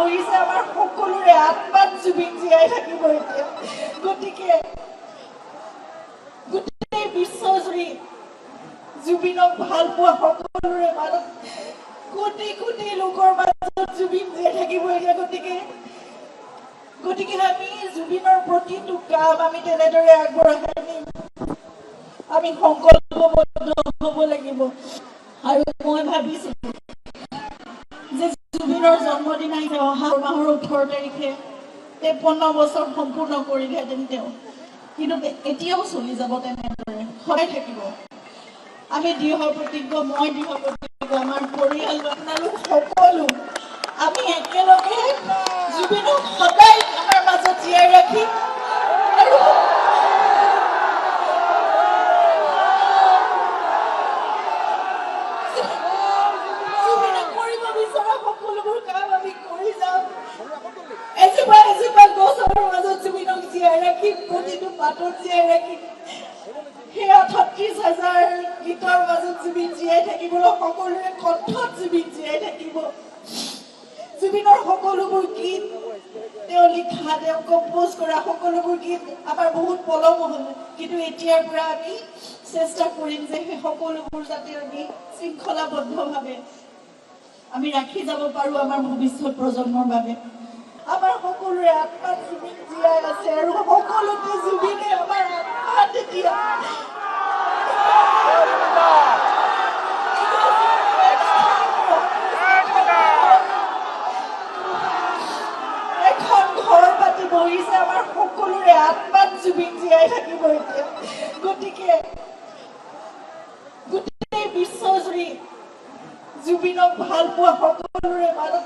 বহিছে আমাৰ সকলোৰে আত্মাত জুবিন জীয়াই থাকিব এতিয়া। গতিকে গোটেই বিশ্বজুৰি জুবিনক ভাল পোৱা সকলোৰে মাজত কোটি কোটি লোকৰ মাজত জুবিন জীয়াই থাকিব এতিয়া। গতিকে আমি জুবিনৰ প্ৰতিটো কাম আমি তেনেদৰে আগবঢ়াই নিম। আমি সংকল্পবদ্ধ হ'ব লাগিব। আৰু মই ভাবিছোঁ যে জুবিনৰ জন্মদিন আহিছে অহা মাহৰ 18 তাৰিখে 53 বছৰ সম্পূৰ্ণ কৰিলেহেঁতেন তেওঁ, কিন্তু এতিয়াও চলি যাব তেনেদৰে সদায় থাকিব। আমি দৃঢ় প্ৰতিজ্ঞ, মই দৃঢ় প্ৰতিজ্ঞ, আমাৰ পৰিয়াল আপোনালোক সকলো আমি একেলগে জুবিনক সদায় আমাৰ মাজত জীয়াই ৰাখিম। আৰু জুবিনক কৰিব বিচৰা সকলোবোৰ কাম আমি কৰি যাম। এজোপা এজোপা গছৰ মাজত জুবিনক জীয়াই ৰাখিম, প্ৰতিটো পাতত জীয়াই ৰাখিম। সেয়া ৩৬,০০০ গীতৰ মাজত জুবিন জীয়াই থাকিব, সকলোৰে কণ্ঠত জুবিন জীয়াই থাকিব। জুবিনৰ সকলোবোৰ গীত তেওঁ লিখা, তেওঁ কম্প'জ কৰা সকলোবোৰ গীত আমাৰ বহুত পলম হ'ল, কিন্তু এতিয়াৰ পৰা আমি চেষ্টা কৰিম যে সেই সকলোবোৰ যাতে আমি শৃংখলাবদ্ধভাৱে আমি ৰাখি যাব পাৰোঁ আমাৰ ভৱিষ্যত প্ৰজন্মৰ বাবে। আমাৰ সকলোৰে আত্মাত জুবিন জীয়াই আছে আৰু সকলোতে জুবিনে আমাৰ আত্মাত এতিয়া এখন ঘৰ পাতি বহিছে আমাৰ সকলোৰে আত্মাত জুবিন জীয়াই থাকিব এতিয়া। গতিকে গোটেই বিশ্বজুৰি জুবিনক ভাল পোৱা সকলোৰে মাজত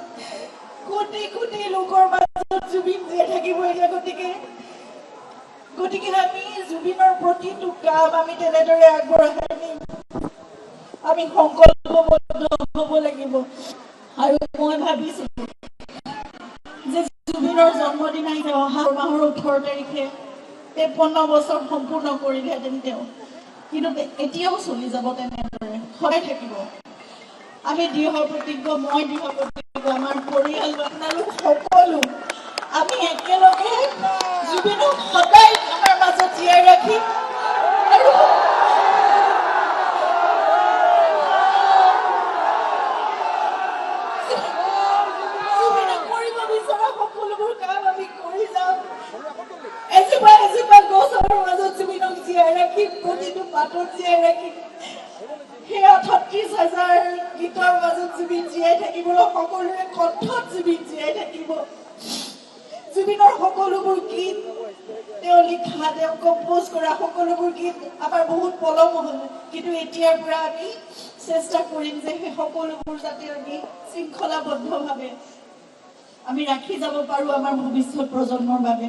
কোটি কোটি লোকৰ মাজত জুবিন জীয়াই থাকিব এতিয়া। গতিকে আমি জুবিনৰ প্ৰতিটো কাম আমি তেনেদৰে আগবঢ়াই নিম। আমি সংকল্পবদ্ধ হ'ব লাগিব। আৰু মই ভাবিছোঁ যে জুবিনৰ জন্মদিন আহিছে অহা মাহৰ 18 তাৰিখে 53 বছৰ সম্পূৰ্ণ কৰিলেহেঁতেন তেওঁ, কিন্তু এতিয়াও চলি যাব তেনেদৰে সদায় থাকিব। আমি দৃঢ় প্ৰতিজ্ঞ, মই দৃঢ় প্ৰতিজ্ঞ, আমাৰ পৰিয়াল আপোনালোক সকলো আমি একেলগে জুবিনক সদায় আমাৰ মাজত জীয়াই ৰাখিম। আৰু জুবিনক কৰিব বিচৰা সকলোবোৰ কাম আমি কৰি যাম। এজোপা এজোপা গছৰ মাজত জুবিনক জীয়াই ৰাখিম, প্ৰতিটো পাতত জীয়াই ৰাখিম। সেয়া ৩৬,০০০ গীতৰ মাজত জুবিন জীয়াই থাকিব, সকলোৰে কণ্ঠত জুবিন জীয়াই থাকিব। জুবিনৰ সকলোবোৰ গীত তেওঁ লিখা, তেওঁ কম্প'জ কৰা সকলোবোৰ গীত আমাৰ বহুত পলম হ'ল, কিন্তু এতিয়াৰ পৰা আমি চেষ্টা কৰিম যে সেই সকলোবোৰ যাতে আমি শৃংখলাবদ্ধভাৱে আমি ৰাখি যাব পাৰোঁ আমাৰ ভৱিষ্যত প্ৰজন্মৰ বাবে।